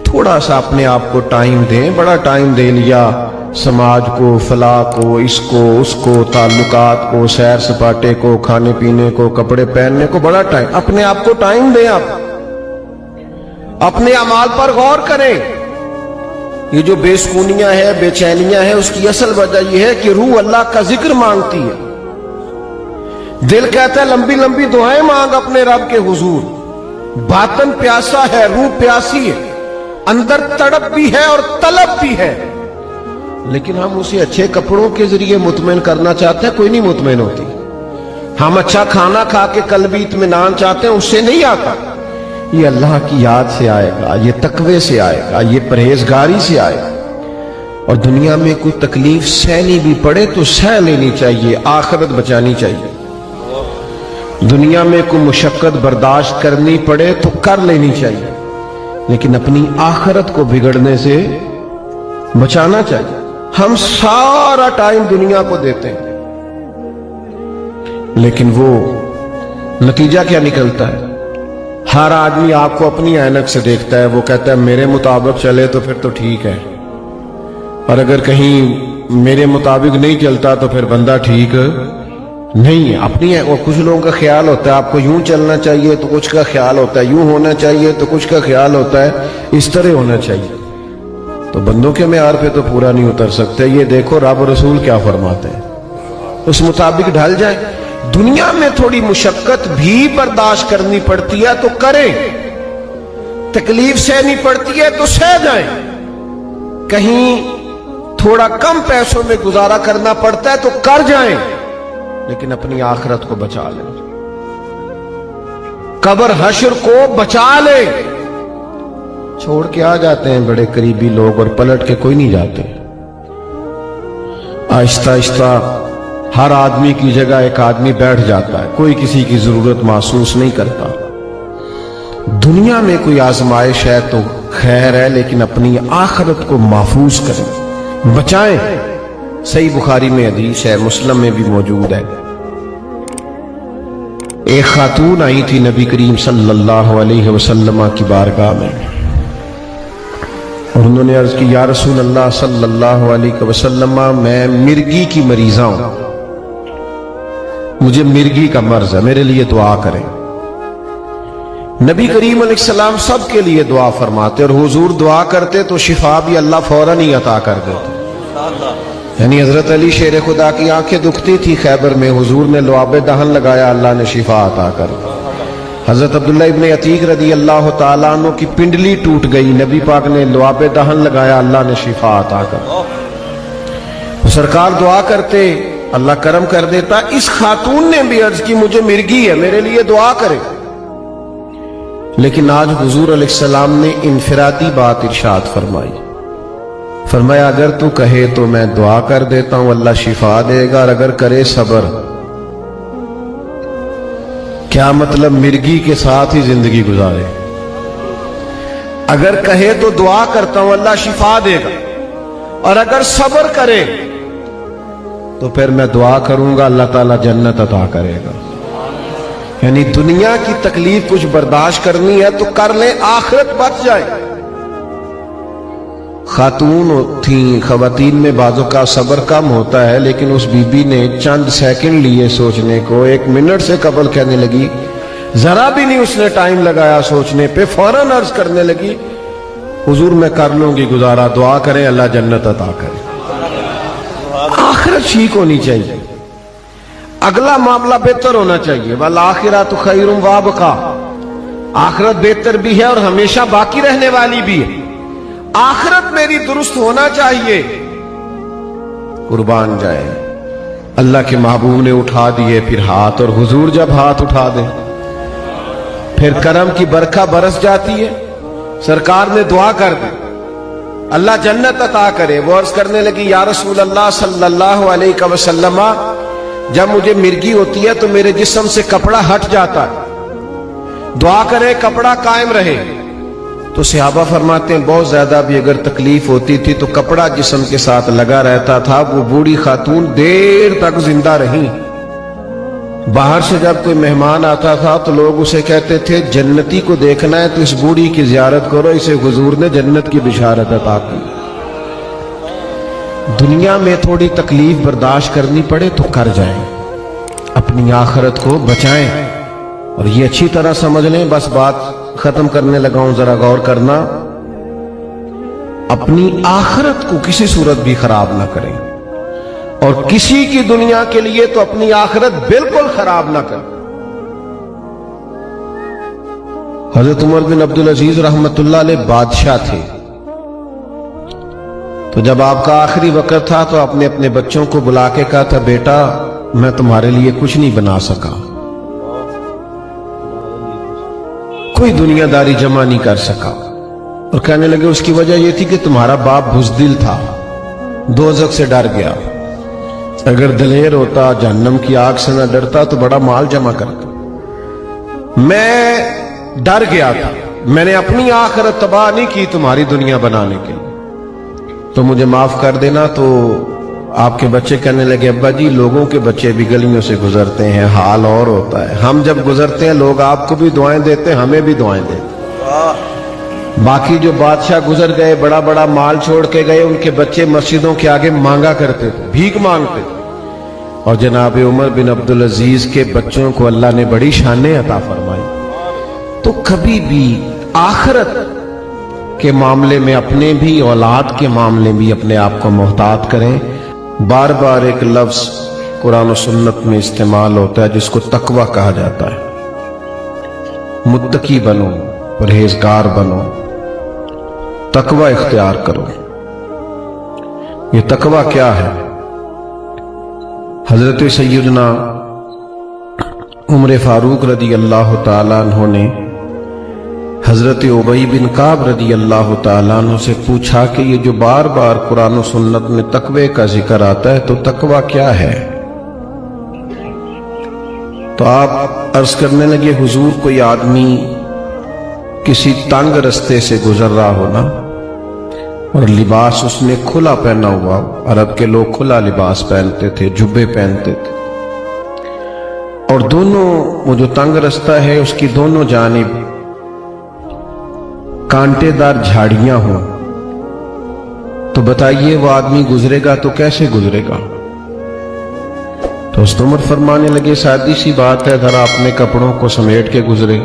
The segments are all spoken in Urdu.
تھوڑا سا اپنے آپ کو ٹائم دیں. بڑا ٹائم دے لیا سماج کو, فلاح کو, اس کو اس کو, تعلقات کو, سیر سپاٹے کو, کھانے پینے کو, کپڑے پہننے کو, بڑا ٹائم. اپنے آپ کو ٹائم دیں. آپ اپنے اعمال پر غور کریں. یہ جو بے سکونیاں ہے, بے چینیاں ہیں, اس کی اصل وجہ یہ ہے کہ روح اللہ کا ذکر مانگتی ہے. دل کہتا ہے لمبی لمبی دعائیں مانگ اپنے رب کے حضور. باطن پیاسا ہے, روح پیاسی ہے, اندر تڑپ بھی ہے اور طلب بھی ہے, لیکن ہم اسے اچھے کپڑوں کے ذریعے مطمئن کرنا چاہتے ہیں, کوئی نہیں مطمئن ہوتی. ہم اچھا کھانا کھا کے قلبی اطمینان چاہتے ہیں, اس سے نہیں آتا. یہ اللہ کی یاد سے آئے گا, یہ تقوی سے آئے گا, یہ پرہیزگاری سے آئے گا. اور دنیا میں کوئی تکلیف سہنی بھی پڑے تو سہ لینی چاہیے, آخرت بچانی چاہیے. دنیا میں کوئی مشقت برداشت کرنی پڑے تو کر لینی چاہیے, لیکن اپنی آخرت کو بگڑنے سے بچانا چاہیے. ہم سارا ٹائم دنیا کو دیتے ہیں, لیکن وہ نتیجہ کیا نکلتا ہے؟ ہر آدمی آپ کو اپنی عینک سے دیکھتا ہے. وہ کہتا ہے میرے مطابق چلے تو پھر تو ٹھیک ہے, اور اگر کہیں میرے مطابق نہیں چلتا تو پھر بندہ ٹھیک نہیں ہے. اپنی کچھ لوگوں کا خیال ہوتا ہے آپ کو یوں چلنا چاہیے, تو کچھ کا خیال ہوتا ہے یوں ہونا چاہیے, تو کچھ کا خیال ہوتا ہے اس طرح ہونا چاہیے. تو بندوں کے معیار پہ تو پورا نہیں اتر سکتے. یہ دیکھو رب رسول کیا فرماتے ہیں, اس مطابق ڈھل جائیں. دنیا میں تھوڑی مشقت بھی برداشت کرنی پڑتی ہے تو کریں, تکلیف سہنی پڑتی ہے تو سہ جائیں. کہیں تھوڑا کم پیسوں میں گزارا کرنا پڑتا ہے تو کر جائیں, لیکن اپنی آخرت کو بچا لیں, قبر حشر کو بچا لیں. چھوڑ کے آ جاتے ہیں بڑے قریبی لوگ اور پلٹ کے کوئی نہیں جاتے. آہستہ آہستہ ہر آدمی کی جگہ ایک آدمی بیٹھ جاتا ہے, کوئی کسی کی ضرورت محسوس نہیں کرتا. دنیا میں کوئی آزمائش ہے تو خیر ہے, لیکن اپنی آخرت کو محفوظ کریں, بچائیں. صحیح بخاری میں حدیث ہے, مسلم میں بھی موجود ہے. ایک خاتون آئی تھی نبی کریم صلی اللہ علیہ وسلم کی بارگاہ میں, اور انہوں نے عرض کی یا رسول اللہ صلی اللہ علیہ وسلم, میں مرگی کی مریضہ ہوں, مجھے مرگی کا مرض ہے, میرے لیے دعا کریں. نبی کریم علیہ السلام سب کے لیے دعا فرماتے, اور حضور دعا کرتے تو شفا بھی اللہ فوراً ہی عطا کر دیتے. یعنی حضرت علی شیر خدا کی آنکھیں دکھتی تھی خیبر میں, حضور نے لعاب دہن لگایا, اللہ نے شفا عطا کر دی. حضرت عبداللہ ابن عتیق رضی اللہ تعالیٰ عنہ کی پنڈلی ٹوٹ گئی, نبی پاک نے لعاب دہن لگایا, اللہ نے شفا عطا کر دی. سرکار دعا کرتے, اللہ کرم کر دیتا. اس خاتون نے بھی عرض کی مجھے مرگی ہے, میرے لیے دعا کرے. لیکن آج حضور علیہ السلام نے انفرادی بات ارشاد فرمائی, فرمایا اگر تو کہے تو میں دعا کر دیتا ہوں, اللہ شفا دے گا, اور اگر کرے صبر. کیا مطلب؟ مرگی کے ساتھ ہی زندگی گزارے. اگر کہے تو دعا کرتا ہوں اللہ شفا دے گا, اور اگر صبر کرے تو پھر میں دعا کروں گا اللہ تعالیٰ جنت عطا کرے گا. یعنی دنیا کی تکلیف کچھ برداشت کرنی ہے تو کر لیں, آخرت بچ جائے. خاتون تھیں, خواتین میں بعضوں کا صبر کم ہوتا ہے, لیکن اس بی بی نے چند سیکنڈ لیے سوچنے کو, 1 منٹ سے قبل کہنے لگی, ذرا بھی نہیں اس نے ٹائم لگایا سوچنے پہ, فوراً عرض کرنے لگی حضور میں کر لوں گی گزارا, دعا کریں اللہ جنت عطا کرے. آخرت ٹھیک ہونی چاہیے, اگلا معاملہ بہتر ہونا چاہیے. والآخرۃ خیر وابقیٰ, آخرت بہتر بھی ہے اور ہمیشہ باقی رہنے والی بھی ہے. آخرت میری درست ہونا چاہیے. قربان جائے, اللہ کے محبوب نے اٹھا دیے پھر ہاتھ, اور حضور جب ہاتھ اٹھا دے پھر کرم کی برکھا برس جاتی ہے. سرکار نے دعا کر دی اللہ جنت عطا کرے. وہ عرض کرنے لگی یا رسول اللہ صلی اللہ علیہ وسلم, جب مجھے مرگی ہوتی ہے تو میرے جسم سے کپڑا ہٹ جاتا ہے, دعا کرے کپڑا قائم رہے. تو صحابہ فرماتے ہیں بہت زیادہ بھی اگر تکلیف ہوتی تھی تو کپڑا جسم کے ساتھ لگا رہتا تھا. وہ بوڑھی خاتون دیر تک زندہ رہی, باہر سے جب کوئی مہمان آتا تھا تو لوگ اسے کہتے تھے جنتی کو دیکھنا ہے تو اس بوڑھی کی زیارت کرو، اسے حضور نے جنت کی بشارت عطا کی۔ دنیا میں تھوڑی تکلیف برداشت کرنی پڑے تو کر جائیں، اپنی آخرت کو بچائیں۔ اور یہ اچھی طرح سمجھ لیں، بس بات ختم کرنے لگا ہوں، ذرا غور کرنا، اپنی آخرت کو کسی صورت بھی خراب نہ کریں، اور کسی کی دنیا کے لیے تو اپنی آخرت بالکل خراب نہ کریں۔ حضرت عمر بن عبدالعزیز رحمۃ اللہ علیہ بادشاہ تھے، تو جب آپ کا آخری وقت تھا تو آپ نے اپنے بچوں کو بلا کے کہا تھا، بیٹا میں تمہارے لیے کچھ نہیں بنا سکا، کوئی دنیا داری جمع نہیں کر سکا۔ اور کہنے لگے اس کی وجہ یہ تھی کہ تمہارا باپ بزدل تھا، دوزخ سے ڈر گیا، اگر دلیر ہوتا جہنم کی آگ سے نہ ڈرتا تو بڑا مال جمع کرتا۔ میں ڈر گیا تھا، میں نے اپنی آخرت تباہ نہیں کی تمہاری دنیا بنانے کے لیے، تو مجھے معاف کر دینا۔ تو آپ کے بچے کہنے لگے، ابا جی لوگوں کے بچے بھی گلیوں سے گزرتے ہیں، حال اور ہوتا ہے، ہم جب گزرتے ہیں لوگ آپ کو بھی دعائیں دیتے ہیں، ہمیں بھی دعائیں دیتے ہیں۔ باقی جو بادشاہ گزر گئے، بڑا بڑا مال چھوڑ کے گئے، ان کے بچے مسجدوں کے آگے مانگا کرتے تھے، بھیک مانگتے تھے، اور جناب عمر بن عبدالعزیز کے بچوں کو اللہ نے بڑی شانیں عطا فرمائی۔ تو کبھی بھی آخرت کے معاملے میں، اپنے بھی اولاد کے معاملے بھی اپنے آپ کو محتاط کریں۔ بار بار ایک لفظ قرآن و سنت میں استعمال ہوتا ہے جس کو تقوی کہا جاتا ہے۔ متقی بنو، پرہیزگار بنو، تقوی اختیار کرو۔ یہ تقوی کیا ہے؟ حضرت سیدنا عمر فاروق رضی اللہ تعالیٰ عنہ نے حضرت ابی بن کعب رضی اللہ تعالیٰ عنہ سے پوچھا کہ یہ جو بار بار قرآن و سنت میں تقوی کا ذکر آتا ہے تو تقوی کیا ہے؟ تو آپ عرض کرنے لگے، حضور کوئی آدمی کسی تنگ رستے سے گزر رہا ہونا اور لباس اس نے کھلا پہنا ہوا، عرب کے لوگ کھلا لباس پہنتے تھے، جبے پہنتے تھے، اور دونوں وہ جو تنگ رستہ ہے اس کی دونوں جانب کانٹے دار جھاڑیاں ہوں، تو بتائیے وہ آدمی گزرے گا تو کیسے گزرے گا؟ تو حضرت عمر فرمانے لگے، سادی سی بات ہے، ذرا اپنے کپڑوں کو سمیٹ کے گزرے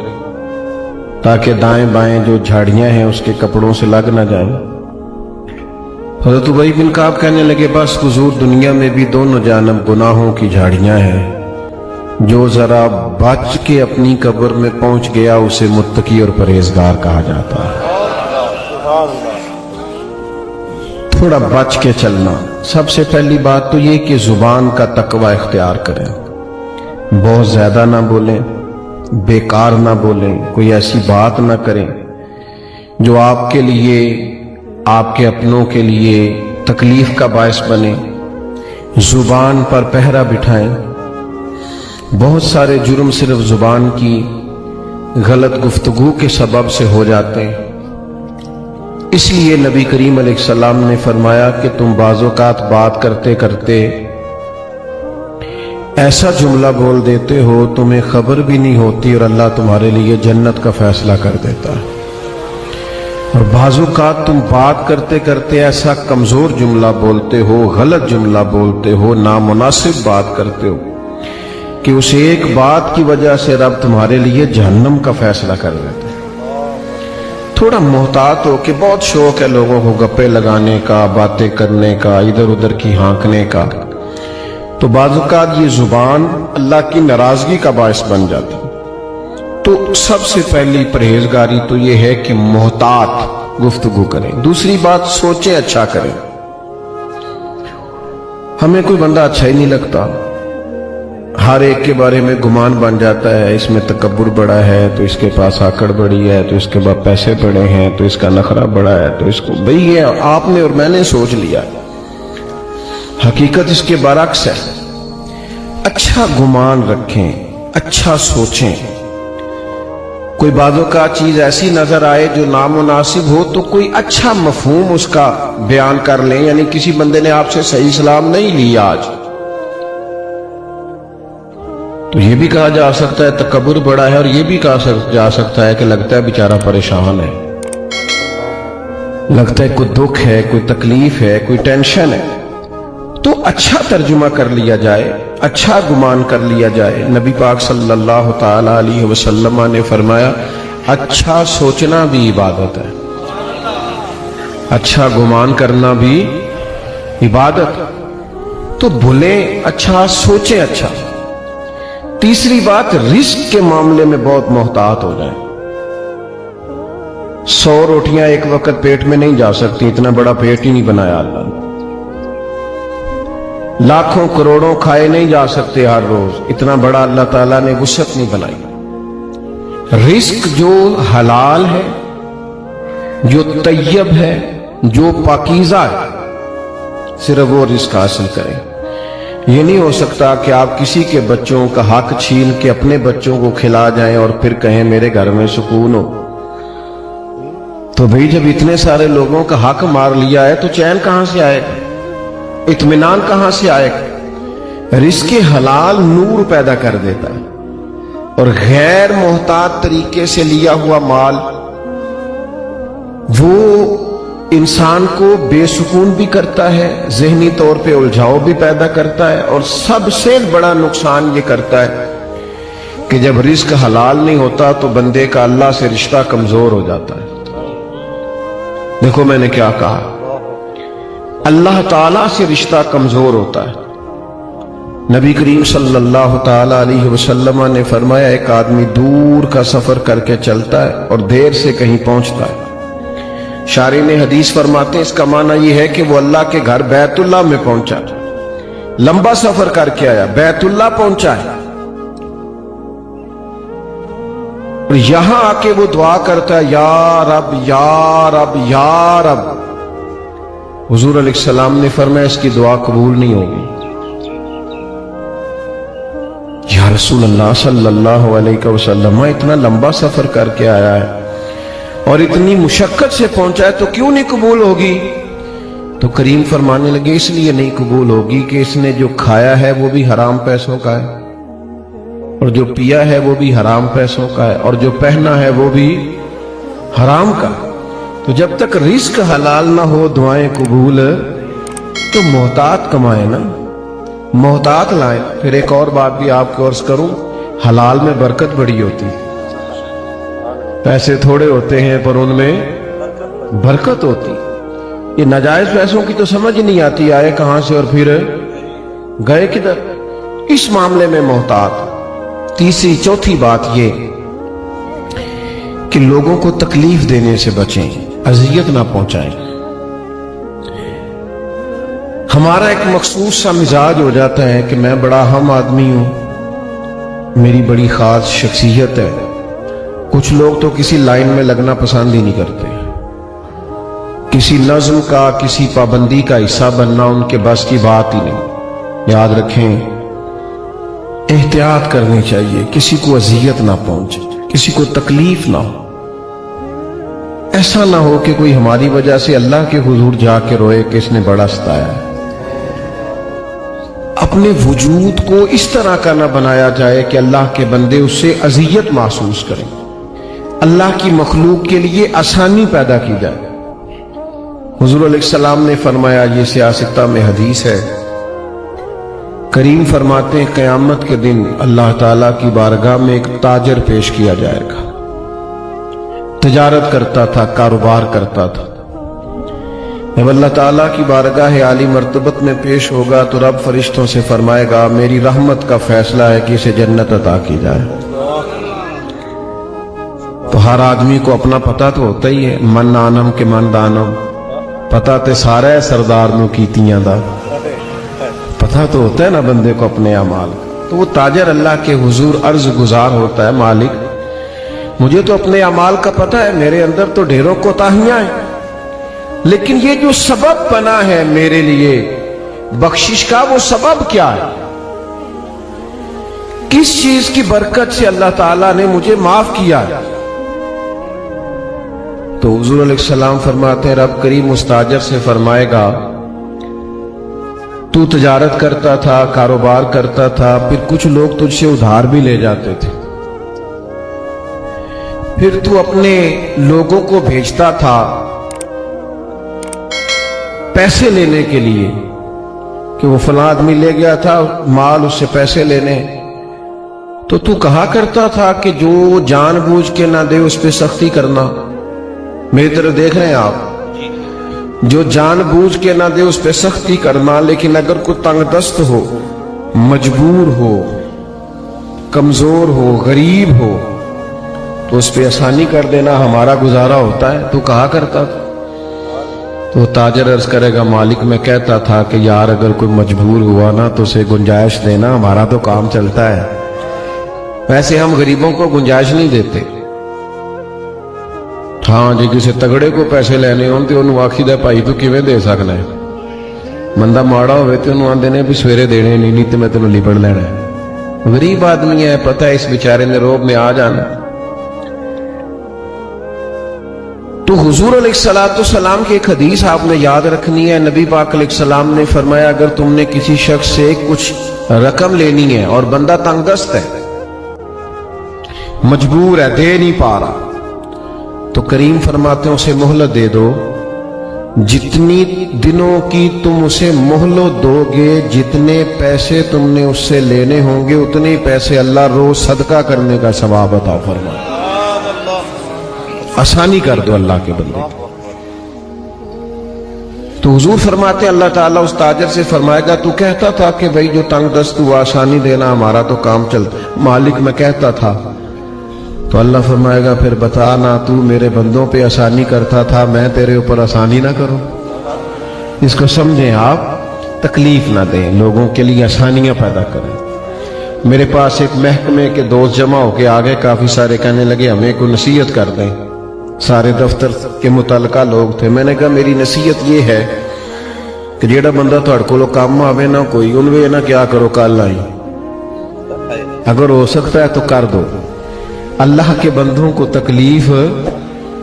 تاکہ دائیں بائیں جو جھاڑیاں ہیں اس کے کپڑوں سے لگ نہ جائیں۔ حضرت ابی بن کعب کہنے لگے، بس حضور دنیا میں بھی دونوں جانب گناہوں کی جھاڑیاں ہیں، جو ذرا بچ کے اپنی قبر میں پہنچ گیا اسے متقی اور پرہیزگار کہا جاتا ہے۔ تھوڑا بچ کے چلنا۔ سب سے پہلی بات تو یہ کہ زبان کا تقوی اختیار کریں، بہت زیادہ نہ بولیں، بیکار نہ بولیں، کوئی ایسی بات نہ کریں جو آپ کے لیے، آپ کے اپنوں کے لیے تکلیف کا باعث بنے۔ زبان پر پہرا بٹھائیں۔ بہت سارے جرم صرف زبان کی غلط گفتگو کے سبب سے ہو جاتے ہیں، اس لیے نبی کریم علیہ السلام نے فرمایا کہ تم بعض اوقات بات کرتے کرتے ایسا جملہ بول دیتے ہو تمہیں خبر بھی نہیں ہوتی اور اللہ تمہارے لیے جنت کا فیصلہ کر دیتا ہے، اور بعض اوقات تم بات کرتے کرتے ایسا کمزور جملہ بولتے ہو، غلط جملہ بولتے ہو، نامناسب بات کرتے ہو کہ اس ایک بات کی وجہ سے رب تمہارے لیے جہنم کا فیصلہ کر دیتا ہے۔ تھوڑا محتاط ہو کہ بہت شوق ہے لوگوں کو گپے لگانے کا، باتیں کرنے کا، ادھر ادھر کی ہانکنے کا، تو بعض اوقات یہ زبان اللہ کی ناراضگی کا باعث بن جاتی۔ تو سب سے پہلی پرہیزگاری تو یہ ہے کہ محتاط گفتگو کریں۔ دوسری بات، سوچیں، اچھا کریں۔ ہمیں کوئی بندہ اچھا ہی نہیں لگتا، ہر ایک کے بارے میں گمان بن جاتا ہے، اس میں تکبر بڑا ہے تو اس کے پاس آکڑ بڑی ہے، تو اس کے بعد پیسے بڑے ہیں تو اس کا نخرہ بڑا ہے، تو اس کو بھئی یہ آپ نے اور میں نے سوچ لیا، حقیقت اس کے برعکس ہے۔ اچھا گمان رکھیں، اچھا سوچیں۔ کوئی بعضوں کا چیز ایسی نظر آئے جو نامناسب ہو تو کوئی اچھا مفہوم اس کا بیان کر لیں، یعنی کسی بندے نے آپ سے صحیح سلام نہیں لی آج، تو یہ بھی کہا جا سکتا ہے تکبر بڑا ہے، اور یہ بھی کہا جا سکتا ہے کہ لگتا ہے بیچارہ پریشان ہے، لگتا ہے کوئی دکھ ہے، کوئی تکلیف ہے، کوئی ٹینشن ہے۔ تو اچھا ترجمہ کر لیا جائے، اچھا گمان کر لیا جائے۔ نبی پاک صلی اللہ تعالی علیہ وسلم نے فرمایا اچھا سوچنا بھی عبادت ہے، اچھا گمان کرنا بھی عبادت۔ تو بھولیں اچھا، سوچیں اچھا۔ تیسری بات، رزق کے معاملے میں بہت محتاط ہو جائیں۔ 100 روٹیاں ایک وقت پیٹ میں نہیں جا سکتی، اتنا بڑا پیٹ ہی نہیں بنایا اللہ نے۔ لاکھوں کروڑوں کھائے نہیں جا سکتے ہر روز، اتنا بڑا اللہ تعالیٰ نے وسعت نہیں بنائی۔ رزق جو حلال ہے، جو طیب ہے، جو پاکیزہ ہے، صرف وہ رزق حاصل کریں۔ یہ نہیں ہو سکتا کہ آپ کسی کے بچوں کا حق چھین کے اپنے بچوں کو کھلا جائیں اور پھر کہیں میرے گھر میں سکون ہو۔ تو بھئی جب اتنے سارے لوگوں کا حق مار لیا ہے تو چین کہاں سے آئے گا، اطمینان کہاں سے آئے گا؟ رزق حلال نور پیدا کر دیتا ہے، اور غیر محتاط طریقے سے لیا ہوا مال وہ انسان کو بے سکون بھی کرتا ہے، ذہنی طور پہ الجھاؤ بھی پیدا کرتا ہے، اور سب سے بڑا نقصان یہ کرتا ہے کہ جب رزق حلال نہیں ہوتا تو بندے کا اللہ سے رشتہ کمزور ہو جاتا ہے۔ دیکھو میں نے کیا کہا، اللہ تعالیٰ سے رشتہ کمزور ہوتا ہے۔ نبی کریم صلی اللہ تعالی علیہ وسلم نے فرمایا ایک آدمی دور کا سفر کر کے چلتا ہے اور دیر سے کہیں پہنچتا ہے۔ شارح نے حدیث فرماتے ہیں اس کا معنی یہ ہے کہ وہ اللہ کے گھر بیت اللہ میں پہنچا، لمبا سفر کر کے آیا، بیت اللہ پہنچا ہے، اور یہاں آ کے وہ دعا کرتا ہے یا رب یا رب یا رب۔ حضور علیہ السلام نے فرمایا اس کی دعا قبول نہیں ہوگی۔ یا رسول اللہ صلی اللہ علیہ وسلم، اتنا لمبا سفر کر کے آیا ہے اور اتنی مشقت سے پہنچا ہے تو کیوں نہیں قبول ہوگی؟ تو کریم فرمانے لگے اس لیے نہیں قبول ہوگی کہ اس نے جو کھایا ہے وہ بھی حرام پیسوں کا ہے، اور جو پیا ہے وہ بھی حرام پیسوں کا ہے، اور جو پہنا ہے وہ بھی حرام کا۔ تو جب تک رزق حلال نہ ہو دعائیں قبول، تو محتاط کمائیں نا، محتاط لائیں۔ پھر ایک اور بات بھی آپ کو عرض کروں، حلال میں برکت بڑی ہوتی، پیسے تھوڑے ہوتے ہیں پر ان میں برکت ہوتی۔ یہ ناجائز پیسوں کی تو سمجھ نہیں آتی، آئے کہاں سے اور پھر گئے کدھر۔ اس معاملے میں محتاط۔ تیسری چوتھی بات یہ کہ لوگوں کو تکلیف دینے سے بچیں، اذیت نہ پہنچائیں۔ ہمارا ایک مخصوص سا مزاج ہو جاتا ہے کہ میں بڑا اہم آدمی ہوں، میری بڑی خاص شخصیت ہے۔ کچھ لوگ تو کسی لائن میں لگنا پسند ہی نہیں کرتے، کسی نظم کا، کسی پابندی کا حصہ بننا ان کے بس کی بات ہی نہیں۔ یاد رکھیں، احتیاط کرنی چاہیے، کسی کو اذیت نہ پہنچے، کسی کو تکلیف نہ ہو۔ ایسا نہ ہو کہ کوئی ہماری وجہ سے اللہ کے حضور جا کے روئے کہ اس نے بڑا ستایا ہے۔ اپنے وجود کو اس طرح کا نہ بنایا جائے کہ اللہ کے بندے اس سے اذیت محسوس کریں، اللہ کی مخلوق کے لیے آسانی پیدا کی جائے۔ حضور علیہ السلام نے فرمایا، یہ سیاستہ میں حدیث ہے، کریم فرماتے ہیں قیامت کے دن اللہ تعالیٰ کی بارگاہ میں ایک تاجر پیش کیا جائے گا، تجارت کرتا تھا، کاروبار کرتا تھا۔ جب اللہ تعالیٰ کی بارگاہ عالی مرتبت میں پیش ہوگا تو رب فرشتوں سے فرمائے گا میری رحمت کا فیصلہ ہے کہ اسے جنت عطا کی جائے۔ تو ہر آدمی کو اپنا پتہ تو ہوتا ہی ہے، من آنم کے من دانم، پتہ تے سارا ہے سردار نو کیتیاں دا، پتہ تو ہوتا ہے نا بندے کو اپنے اعمال۔ تو وہ تاجر اللہ کے حضور عرض گزار ہوتا ہے، مالک مجھے تو اپنے اعمال کا پتہ ہے، میرے اندر تو ڈھیروں کوتاہیاں ہیں، لیکن یہ جو سبب بنا ہے میرے لیے بخشش کا، وہ سبب کیا ہے؟ کس چیز کی برکت سے اللہ تعالیٰ نے مجھے معاف کیا ہے؟ تو حضور علیہ السلام فرماتے ہیں رب کریم اس تاجر سے فرمائے گا تو تجارت کرتا تھا، کاروبار کرتا تھا، پھر کچھ لوگ تجھ سے ادھار بھی لے جاتے تھے، پھر تو اپنے لوگوں کو بھیجتا تھا پیسے لینے کے لیے کہ وہ فلاں آدمی لے گیا تھا مال، اس سے پیسے لینے، تو کہا کرتا تھا کہ جو جان بوجھ کے نہ دے اس پہ سختی کرنا۔ میری طرف دیکھ رہے ہیں آپ؟ جو جان بوجھ کے نہ دے اس پہ سختی کرنا، لیکن اگر کوئی تنگ دست ہو، مجبور ہو، کمزور ہو، غریب ہو، تو اس پہ آسانی کر دینا، ہمارا گزارا ہوتا ہے، تو کہا کرتا تھا۔ تو تاجر عرض کرے گا مالک میں کہتا تھا کہ یار اگر کوئی مجبور ہوا نا تو اسے گنجائش دینا، ہمارا تو کام چلتا ہے، ویسے ہم غریبوں کو گنجائش نہیں دیتے۔ ہاں جی کسی تگڑے کو پیسے لینے ہوں تو انہوں آکھی دے بھائی تو کیویں دے سکنا ہے، بندہ ماڑا ہوئے تو انہوں آندے نے بھی سویرے دینے نہیں تو میں تینوں لپڑ لینا ہے۔ غریب آدمی ہے، پتہ ہے اس بیچارے نے روب میں آ جانا۔ تو حضور علیہ السلام کی ایک حدیث آپ نے یاد رکھنی ہے۔ نبی پاک علیہ السلام نے فرمایا اگر تم نے کسی شخص سے کچھ رقم لینی ہے اور بندہ تنگ دست ہے، مجبور ہے، دے نہیں پا رہا، تو کریم فرماتے ہیں اسے مہلت دے دو، جتنی دنوں کی تم اسے مہلت دو گے، جتنے پیسے تم نے اس سے لینے ہوں گے اتنے پیسے اللہ روز صدقہ کرنے کا ثواب عطا فرمائے۔ آسانی کر دو اللہ کے بندے۔ تو حضور فرماتے ہیں اللہ تعالیٰ اس تاجر سے فرمائے گا تو کہتا تھا کہ بھئی جو تنگ دست ہوا آسانی دینا، ہمارا تو کام چلتا، مالک میں کہتا تھا، تو اللہ فرمائے گا پھر بتا نا تو میرے بندوں پہ آسانی کرتا تھا، میں تیرے اوپر آسانی نہ کروں۔ اس کو سمجھیں آپ، تکلیف نہ دیں، لوگوں کے لیے آسانیاں پیدا کریں۔ میرے پاس ایک محکمے کے دوست جمع ہو کے آگے، کافی سارے کہنے لگے ہمیں کوئی نصیحت کر دیں، سارے دفتر کے متعلقہ لوگ تھے۔ میں نے کہا میری نصیحت یہ ہے کہ جیڑا بندہ تھوڑے کولوں کام آوے نہ کوئی انوے نہ کیا کرو کل آئی، اگر ہو سکتا ہے تو کر دو۔ اللہ کے بندوں کو تکلیف،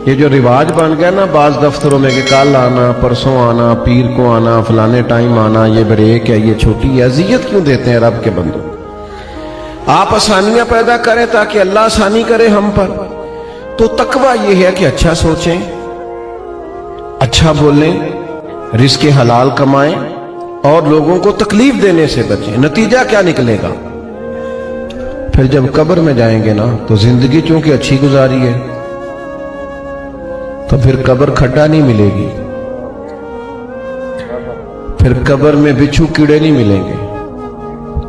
یہ جو رواج بن گیا نا بعض دفتروں میں کہ کل آنا، پرسوں آنا، پیر کو آنا، فلانے ٹائم آنا، یہ بریک ہے، یہ چھوٹی ہے، اذیت کیوں دیتے ہیں رب کے بندوں؟ آپ آسانیاں پیدا کریں تاکہ اللہ آسانی کرے ہم پر۔ تو تقویٰ یہ ہے کہ اچھا سوچیں، اچھا بولیں، رزق حلال کمائیں اور لوگوں کو تکلیف دینے سے بچیں۔ نتیجہ کیا نکلے گا؟ پھر جب قبر میں جائیں گے نا تو زندگی چونکہ اچھی گزاری ہے تو پھر قبر کھڈا نہیں ملے گی، پھر قبر میں بچھو کیڑے نہیں ملیں گے،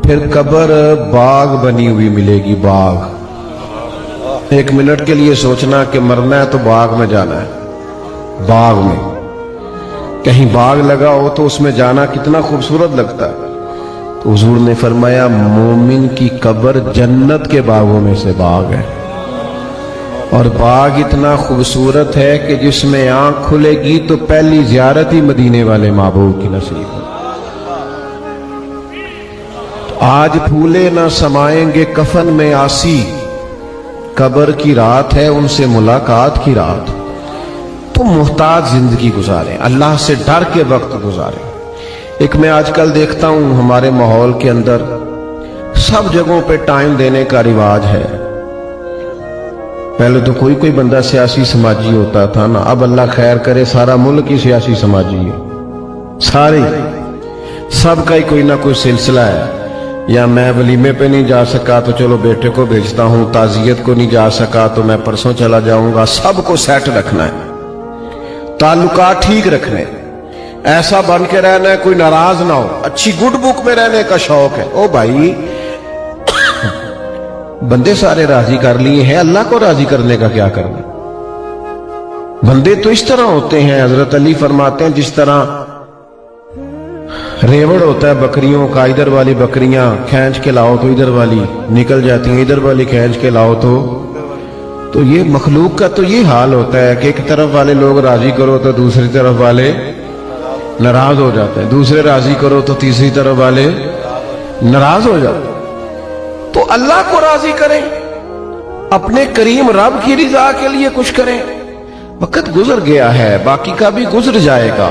پھر قبر باغ بنی ہوئی ملے گی، باغ۔ ایک منٹ کے لیے سوچنا کہ مرنا ہے تو باغ میں جانا ہے، باغ میں کہیں باغ لگا ہو تو اس میں جانا کتنا خوبصورت لگتا ہے۔ تو حضور نے فرمایا مومن کی قبر جنت کے باغوں میں سے باغ ہے، اور باغ اتنا خوبصورت ہے کہ جس میں آنکھ کھلے گی تو پہلی زیارت ہی مدینے والے محبوب کی نصیب ہے۔ آج پھولے نہ سمائیں گے کفن میں آسی، قبر کی رات ہے ان سے ملاقات کی رات۔ تو محتاط زندگی گزاریں، اللہ سے ڈر کے وقت گزاریں۔ ایک میں آج کل دیکھتا ہوں ہمارے ماحول کے اندر سب جگہوں پہ ٹائم دینے کا رواج ہے۔ پہلے تو کوئی بندہ سیاسی سماجی ہوتا تھا نا، اب اللہ خیر کرے سارا ملک ہی سیاسی سماجی ہے، سارے سب کا ہی کوئی نہ کوئی سلسلہ ہے۔ یا میں ولیمے پہ نہیں جا سکا تو چلو بیٹے کو بھیجتا ہوں، تعزیت کو نہیں جا سکا تو میں پرسوں چلا جاؤں گا۔ سب کو سیٹ رکھنا ہے، تعلقات ٹھیک رکھنے، ایسا بن کے رہنا ہے کوئی ناراض نہ ہو، اچھی گڈ بک میں رہنے کا شوق ہے۔ او بھائی بندے سارے راضی کر لیے ہیں، اللہ کو راضی کرنے کا کیا کرنا؟ بندے تو اس طرح ہوتے ہیں، حضرت علی فرماتے ہیں جس طرح ریوڑ ہوتا ہے بکریوں کا، ادھر والی بکریاں کھینچ کے لاؤ تو ادھر والی نکل جاتی ہیں، ادھر والی کھینچ کے لاؤ تو یہ مخلوق کا تو یہ حال ہوتا ہے کہ ایک طرف والے لوگ راضی کرو تو دوسری طرف والے ناراض ہو جاتے ہیں، دوسرے راضی کرو تو تیسری طرف والے ناراض ہو جاتے ہیں۔ تو اللہ کو راضی کریں، اپنے کریم رب کی رضا کے لیے کچھ کریں۔ وقت گزر گیا ہے، باقی کا بھی گزر جائے گا۔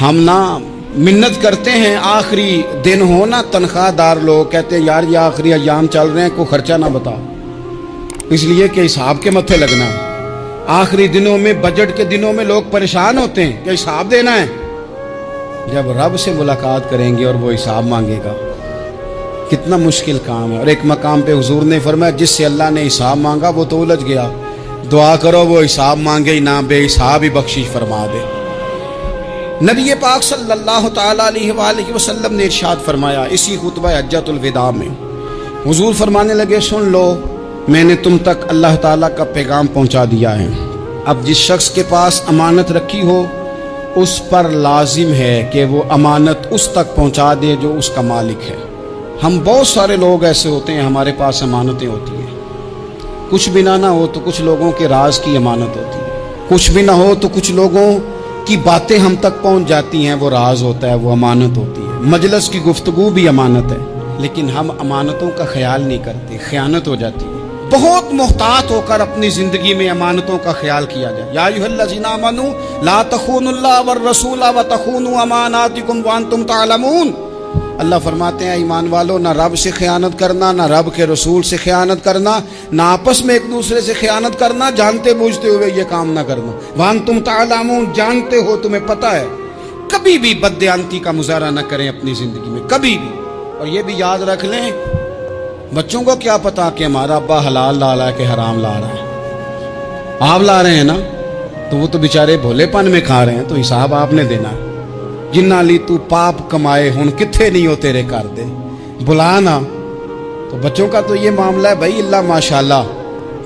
ہم نا منت کرتے ہیں آخری دن ہو نا، تنخواہ دار لوگ کہتے ہیں یار یہ آخری ایام چل رہے ہیں، کوئی خرچہ نہ بتاؤ، اس لیے کہ حساب کے متھے لگنا ہے۔ آخری دنوں میں، بجٹ کے دنوں میں لوگ پریشان ہوتے ہیں کہ حساب دینا ہے۔ جب رب سے ملاقات کریں گے اور وہ حساب مانگے گا، کتنا مشکل کام ہے۔ اور ایک مقام پہ حضور نے فرمایا جس سے اللہ نے حساب مانگا وہ تو الجھ گیا، دعا کرو وہ حساب مانگے ہی نہ، بے حساب ہی بخشش فرما دے۔ نبی پاک صلی اللہ تعالیٰ علیہ وآلہ وسلم نے ارشاد فرمایا اسی خطبہ حجۃ الوداع میں، حضور فرمانے لگے سن لو، میں نے تم تک اللہ تعالیٰ کا پیغام پہنچا دیا ہے۔ اب جس شخص کے پاس امانت رکھی ہو اس پر لازم ہے کہ وہ امانت اس تک پہنچا دے جو اس کا مالک ہے۔ ہم بہت سارے لوگ ایسے ہوتے ہیں ہمارے پاس امانتیں ہوتی ہیں، کچھ بھی نہ ہو تو کچھ لوگوں کے راز کی امانت ہوتی ہے، کچھ بھی نہ ہو تو کچھ لوگوں کی باتیں ہم تک پہنچ جاتی ہیں، وہ راز ہوتا ہے، وہ امانت ہوتی ہے۔ مجلس کی گفتگو بھی امانت ہے، لیکن ہم امانتوں کا خیال نہیں کرتے، خیانت ہو جاتی ہے۔ بہت محتاط ہو کر اپنی زندگی میں امانتوں کا خیال کیا جائے۔ یا ایھا الذین آمنوا لا تخونوا اللہ والرسول وتخونوا اماناتکم وانتم تعلمون۔ اللہ فرماتے ہیں ایمان والو، نہ رب سے خیانت کرنا، نہ رب کے رسول سے خیانت کرنا، نہ آپس میں ایک دوسرے سے خیانت کرنا، جانتے بوجھتے ہوئے یہ کام نہ کرنا۔ وانتم تعلمون، جانتے ہو، تمہیں پتہ ہے۔ کبھی بھی بددیانتی کا مظاہرہ نہ کریں اپنی زندگی میں، کبھی بھی۔ اور یہ بھی یاد رکھ لیں، بچوں کو کیا پتا کہ ہمارا ابا حلال لا رہا ہے کہ حرام لا رہا ہے؟ آپ لا رہے ہیں نا، تو وہ تو بیچارے بھولے پن میں کھا رہے ہیں، تو حساب آپ نے دینا ہے۔ جنہ لی تو پاپ کمائے ہن کتھے نہیں ہو تیرے کر دے، بلا نا۔ تو بچوں کا تو یہ معاملہ ہے بھائی، اللہ ماشاءاللہ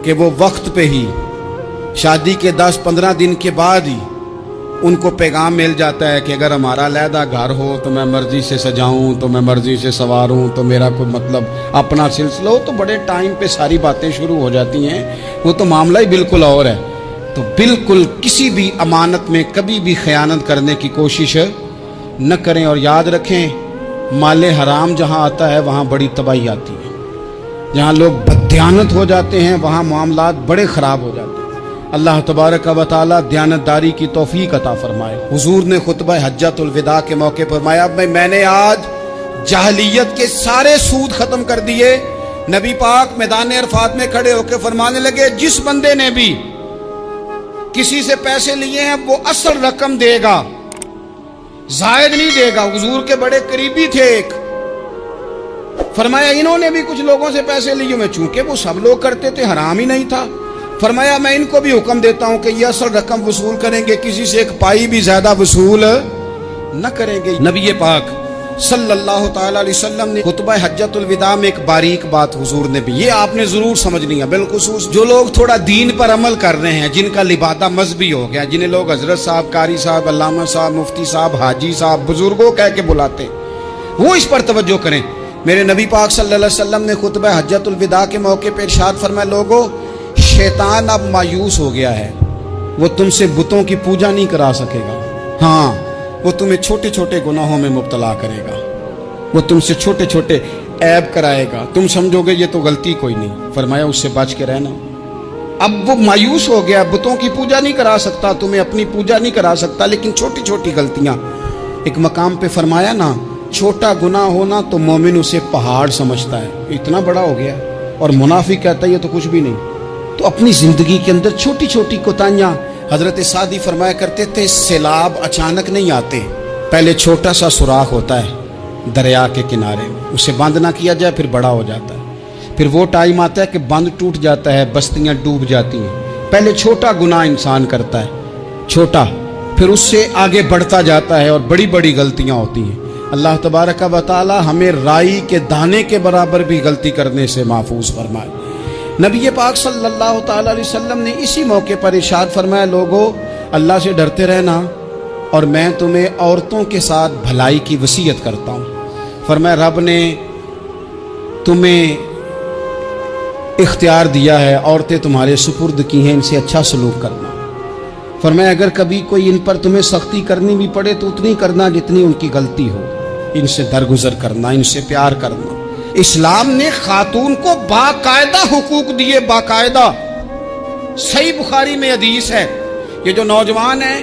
کہ وہ وقت پہ ہی، شادی کے 10-15 دن کے بعد ہی ان کو پیغام مل جاتا ہے کہ اگر ہمارا علیحدہ گھر ہو تو میں مرضی سے سجاؤں، تو میں مرضی سے سواروں، تو میرا کوئی مطلب اپنا سلسلہ ہو، تو بڑے ٹائم پہ ساری باتیں شروع ہو جاتی ہیں، وہ تو معاملہ ہی بالکل اور ہے۔ تو بالکل کسی بھی امانت میں کبھی بھی خیانت کرنے کی کوشش نہ کریں، اور یاد رکھیں مال حرام جہاں آتا ہے وہاں بڑی تباہی آتی ہے، جہاں لوگ بددیانت ہو جاتے ہیں وہاں معاملات بڑے خراب ہو جاتے ہیں۔ اللہ تبارک و تعالیٰ دیانتداری کی توفیق عطا فرمائے۔ حضور نے خطبہ حجۃ الوداع کے موقع پر فرمایا میں نے آج جاہلیت کے سارے سود ختم کر دیے۔ نبی پاک میدان عرفات میں کھڑے ہو کے فرمانے لگے جس بندے نے بھی کسی سے پیسے لیے ہیں وہ اصل رقم دے گا، زائد نہیں دے گا۔ حضور کے بڑے قریبی تھے ایک، فرمایا انہوں نے بھی کچھ لوگوں سے پیسے لیے میں، چونکہ وہ سب لوگ کرتے تھے، حرام ہی نہیں تھا، فرمایا میں ان کو بھی حکم دیتا ہوں کہ یہ اصل رقم وصول کریں گے، کسی سے ایک پائی بھی زیادہ وصول نہ کریں گے۔ نبی پاک صلی اللہ تعالی علیہ وسلم نے خطبہ حجۃ الوداع میں ایک باریک بات حضور نے بھی، یہ آپ نے ضرور سمجھنی ہے، بالخصوص جو لوگ تھوڑا دین پر عمل کر رہے ہیں، جن کا لبادہ مذہبی ہو گیا، جنہیں لوگ حضرت صاحب، قاری صاحب، علامہ صاحب، مفتی صاحب، حاجی صاحب، بزرگوں کہہ کے بلاتے، وہ اس پر توجہ کریں۔ میرے نبی پاک صلی اللہ علیہ وسلم نے خطبہ حجۃ الوداع کے موقع پہ ارشاد فرمایا لوگو، شیطان اب مایوس ہو گیا ہے، وہ تم سے بتوں کی پوجا نہیں کرا سکے گا، ہاں وہ تمہیں چھوٹے چھوٹے گناہوں میں مبتلا کرے گا، وہ تم سے چھوٹے چھوٹے عیب کرائے گا، تم سمجھو گے یہ تو غلطی کوئی نہیں، فرمایا اس سے بچ کے رہنا۔ اب وہ مایوس ہو گیا، بتوں کی پوجا نہیں کرا سکتا، تمہیں اپنی پوجا نہیں کرا سکتا، لیکن چھوٹی چھوٹی غلطیاں، ایک مقام پہ فرمایا نا چھوٹا گناہ ہونا تو مومن اسے پہاڑ سمجھتا ہے، اتنا بڑا ہو گیا، اور منافق کہتا ہے یہ تو کچھ بھی نہیں۔ تو اپنی زندگی کے اندر چھوٹی چھوٹی کوتاہیاں، حضرت سعدی فرمایا کرتے تھے سیلاب اچانک نہیں آتے، پہلے چھوٹا سا سوراخ ہوتا ہے دریا کے کنارے، اسے بند نہ کیا جائے پھر بڑا ہو جاتا ہے، پھر وہ ٹائم آتا ہے کہ بند ٹوٹ جاتا ہے، بستیاں ڈوب جاتی ہیں۔ پہلے چھوٹا گناہ انسان کرتا ہے، چھوٹا، پھر اس سے آگے بڑھتا جاتا ہے اور بڑی بڑی غلطیاں ہوتی ہیں۔ اللہ تبارک و تعالی ہمیں رائی کے دانے کے برابر بھی غلطی کرنے سے محفوظ فرمائے۔ نبی پاک صلی اللہ تعالی علیہ وسلم نے اسی موقع پر ارشاد فرمایا لوگو اللہ سے ڈرتے رہنا، اور میں تمہیں عورتوں کے ساتھ بھلائی کی وصیت کرتا ہوں۔ فرمایا رب نے تمہیں اختیار دیا ہے، عورتیں تمہارے سپرد کی ہیں، ان سے اچھا سلوک کرنا۔ فرمایا اگر کبھی کوئی ان پر تمہیں سختی کرنی بھی پڑے تو اتنی کرنا جتنی ان کی غلطی ہو، ان سے درگزر کرنا، ان سے پیار کرنا۔ اسلام نے خاتون کو باقاعدہ حقوق دیے، باقاعدہ۔ صحیح بخاری میں حدیث ہے، یہ جو نوجوان ہیں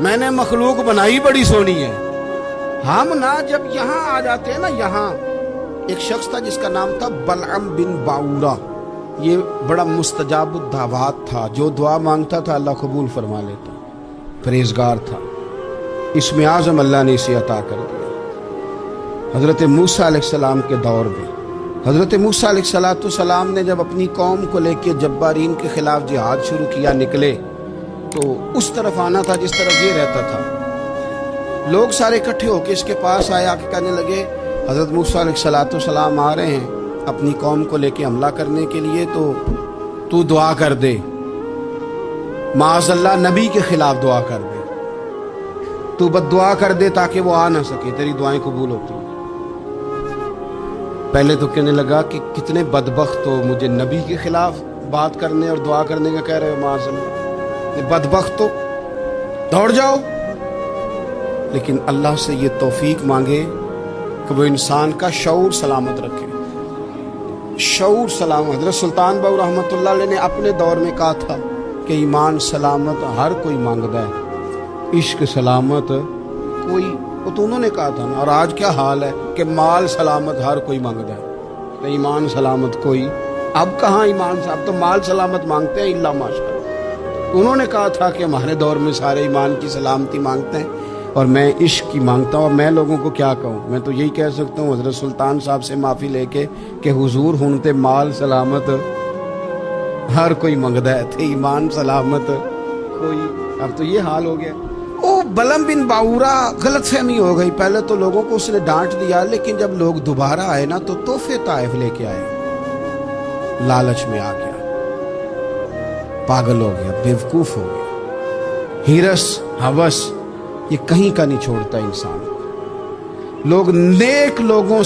میں نے مخلوق بنائی بڑی سونی ہے. ہم نا جب یہاں آ جاتے ہیں نا, یہاں ایک شخص تھا جس کا نام تھا بلعم بن باورا. یہ بڑا مستجاب الدعوات تھا, جو دعا مانگتا تھا اللہ قبول فرما لیتا, پرہیزگار تھا. اسم اعظم اللہ نے اسے عطا کر دیا. حضرت موسیٰ علیہ السلام کے دور میں حضرت موسیٰ علیہ السلام نے جب اپنی قوم کو لے کے جبارین کے خلاف جہاد شروع کیا, نکلے تو اس طرف آنا تھا جس طرف یہ رہتا تھا. لوگ سارے اکٹھے ہو کے اس کے پاس آئے, آ کے کہنے لگے حضرت موسیٰ علیہ السلام آ رہے ہیں اپنی قوم کو لے کے حملہ کرنے کے لیے, تو دعا کر دے, معاذ اللہ نبی کے خلاف دعا کر دے, تو بد دعا کر دے تاکہ وہ آ نہ سکے, تیری دعائیں قبول ہوتی ہیں. پہلے تو کہنے لگا کہ کتنے بدبخت ہو, مجھے نبی کے خلاف بات کرنے اور دعا کرنے کا کہہ رہے ہو, معاذ اللہ, بدبخت ہو, دوڑ جاؤ. لیکن اللہ سے یہ توفیق مانگے کہ وہ انسان کا شعور سلامت رکھے, شعور سلامت. حضرت سلطان باؤ رحمۃ اللہ علیہ نے اپنے دور میں کہا تھا کہ ایمان سلامت ہر کوئی مانگتا ہے, عشق سلامت کوئی, وہ تو انہوں نے کہا تھا نا. اور آج کیا حال ہے کہ مال سلامت ہر کوئی مانگتا ہے, تو ایمان سلامت کوئی. اب کہاں ایمان, اب تو مال سلامت مانگتے ہیں الا ماشاء اللہ. انہوں نے کہا تھا کہ ہمارے دور میں سارے ایمان کی سلامتی مانگتے ہیں اور میں عشق کی مانگتا ہوں. اور میں لوگوں کو کیا کہوں, میں تو یہی کہہ سکتا ہوں حضرت سلطان صاحب سے معافی لے کے کہ حضور ہونتے مال سلامت ہر کوئی منگدا ہے, تھے ایمان سلامت کوئی. اب تو یہ حال ہو گیا. او بلعم بن باورا غلط فہمی ہو گئی. پہلے تو لوگوں کو اس نے ڈانٹ دیا, لیکن جب لوگ دوبارہ آئے نا تو تحفے طائف لے کے آئے. لالچ میں آ گیا, پاگل ہو گیا, بیوقوف ہو گیا. ہیرس ہوس یہ کہیں کا نہیں چھوڑتا انسان کو. لوگ نیک لوگوں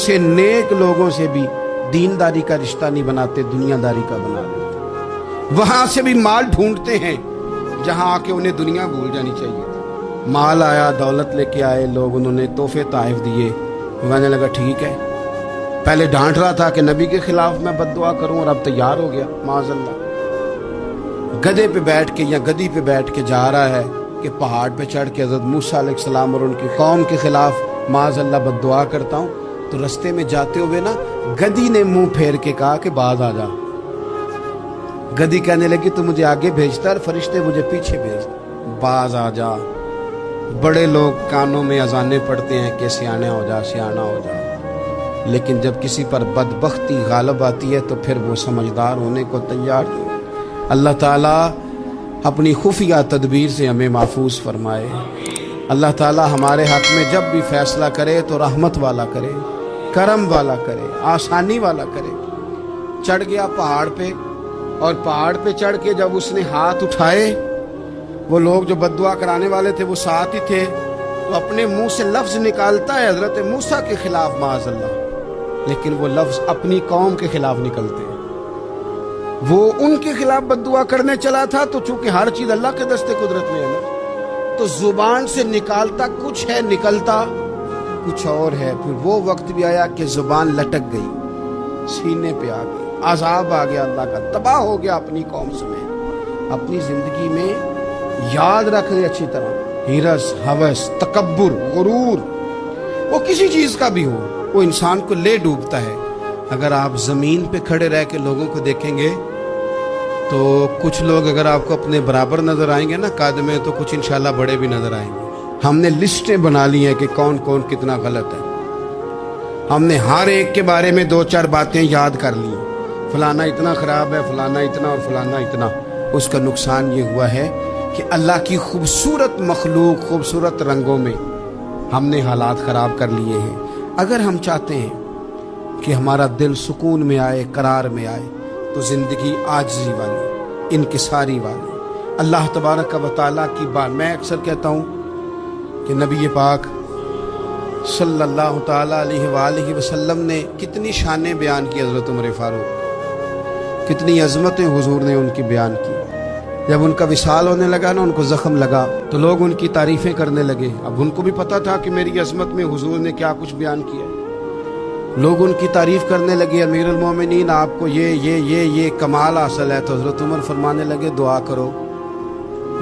سے بھی دینداری کا رشتہ نہیں بناتے, دنیا داری کا بنا دیتے. وہاں سے بھی مال ڈھونڈتے ہیں جہاں آ کے انہیں دنیا بھول جانی چاہیے. مال آیا, دولت لے کے آئے لوگ, انہوں نے تحفے طائف دیے. کہنے لگا ٹھیک ہے, پہلے ڈانٹ رہا تھا کہ نبی کے خلاف میں بد دعا کروں, اور اب تیار ہو گیا معاذ اللہ. گدھے پہ بیٹھ کے یا گدی پہ بیٹھ کے جا رہا ہے کہ پہاڑ پہ چڑھ کے حضرت موسیٰ علیہ السلام اور ان کی قوم کے خلاف معاذ اللہ بد دعا کرتا ہوں. تو رستے میں جاتے ہوئے نا گدی نے منہ پھیر کے کہا کہ باز آ جا. گدی کہنے لگی تو مجھے آگے بھیجتا اور فرشتے مجھے پیچھے بھیجتا, باز آ جا. بڑے لوگ کانوں میں اذانیں پڑھتے ہیں کہ سیانا ہو جا, سیانا ہو جا, لیکن جب کسی پر بدبختی غالب آتی ہے تو پھر وہ سمجھدار ہونے کو تیار نہیں. اللہ تعالیٰ اپنی خفیہ تدبیر سے ہمیں محفوظ فرمائے. اللہ تعالیٰ ہمارے حق میں جب بھی فیصلہ کرے تو رحمت والا کرے, کرم والا کرے, آسانی والا کرے. چڑھ گیا پہاڑ پہ, اور پہاڑ پہ چڑھ کے جب اس نے ہاتھ اٹھائے, وہ لوگ جو بد دعا کرانے والے تھے وہ ساتھ ہی تھے, تو اپنے منہ سے لفظ نکالتا ہے حضرت موسیٰ کے خلاف معاذ اللہ, لیکن وہ لفظ اپنی قوم کے خلاف نکلتے ہیں. وہ ان کے خلاف بد دعا کرنے چلا تھا, تو چونکہ ہر چیز اللہ کے دستے قدرت میں ہے نا, تو زبان سے نکالتا کچھ ہے, نکلتا کچھ اور ہے. پھر وہ وقت بھی آیا کہ زبان لٹک گئی, سینے پہ آ گئی, عذاب آ گیا اللہ کا, تباہ ہو گیا اپنی قوم سمیت. اپنی زندگی میں یاد رکھ لیں اچھی طرح, ہرس, ہوس, تکبر, غرور, وہ کسی چیز کا بھی ہو, وہ انسان کو لے ڈوبتا ہے. اگر آپ زمین پہ کھڑے رہ کے لوگوں کو دیکھیں گے تو کچھ لوگ اگر آپ کو اپنے برابر نظر آئیں گے نا قد میں, تو کچھ انشاءاللہ بڑے بھی نظر آئیں گے. ہم نے لسٹیں بنا لی ہیں کہ کون کون کتنا غلط ہے. ہم نے ہر ایک کے بارے میں 2-4 باتیں یاد کر لی, فلانا اتنا خراب ہے, فلانا اتنا, اور فلانا اتنا. اس کا نقصان یہ ہوا ہے کہ اللہ کی خوبصورت مخلوق, خوبصورت رنگوں میں ہم نے حالات خراب کر لیے ہیں. اگر ہم چاہتے ہیں کہ ہمارا دل سکون میں آئے, قرار میں آئے, تو زندگی عاجزی والی, انکساری والی, اللہ تبارک و تعالیٰ کی بات. میں اکثر کہتا ہوں کہ نبی پاک صلی اللہ تعالیٰ علیہ وآلہ وسلم نے کتنی شانیں بیان کی. حضرت عمر فاروق, کتنی عظمتیں حضور نے ان کی بیان کی. جب ان کا وصال ہونے لگا نا, ان کو زخم لگا, تو لوگ ان کی تعریفیں کرنے لگے. اب ان کو بھی پتا تھا کہ میری عظمت میں حضور نے کیا کچھ بیان کیا. لوگ ان کی تعریف کرنے لگے, امیر المومنین آپ کو یہ کمال حاصل ہے. تو حضرت عمر فرمانے لگے دعا کرو